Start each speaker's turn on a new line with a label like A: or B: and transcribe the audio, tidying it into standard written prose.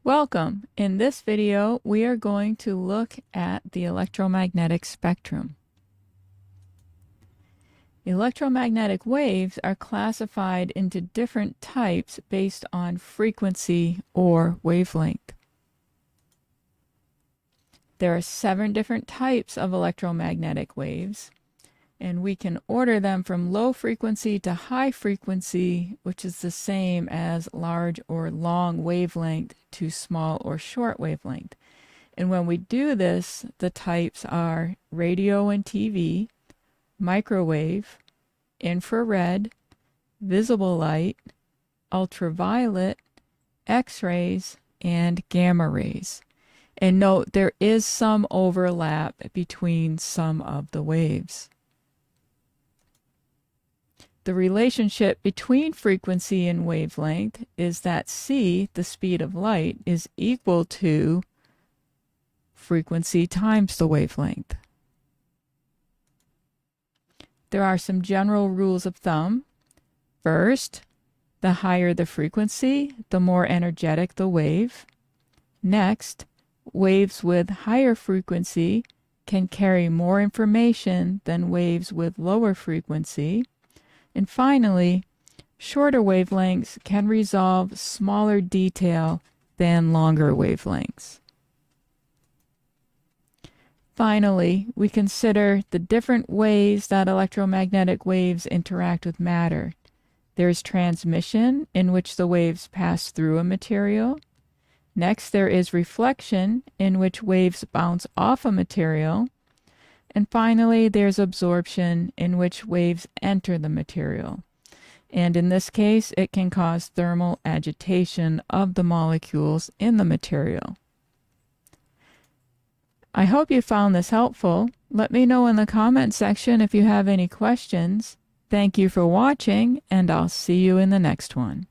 A: Welcome. In this video, we are going to look at the electromagnetic spectrum. Electromagnetic waves are classified into different types based on frequency or wavelength. There are 7 different types of electromagnetic waves, and we can order them from low frequency to high frequency, which is the same as large or long wavelength to small or short wavelength. And when we do this, the types are radio and TV, microwave, infrared, visible light, ultraviolet, X-rays, and gamma rays. And note, there is some overlap between some of the waves. The relationship between frequency and wavelength is that c, the speed of light, is equal to frequency times the wavelength. There are some general rules of thumb. First, the higher the frequency, the more energetic the wave. Next, waves with higher frequency can carry more information than waves with lower frequency. And finally, shorter wavelengths can resolve smaller detail than longer wavelengths. Finally, we consider the different ways that electromagnetic waves interact with matter. There's transmission, in which the waves pass through a material. Next, there is reflection, in which waves bounce off a material. And finally, there's absorption, in which waves enter the material. And in this case, it can cause thermal agitation of the molecules in the material. I hope you found this helpful. Let me know in the comment section if you have any questions. Thank you for watching, and I'll see you in the next one.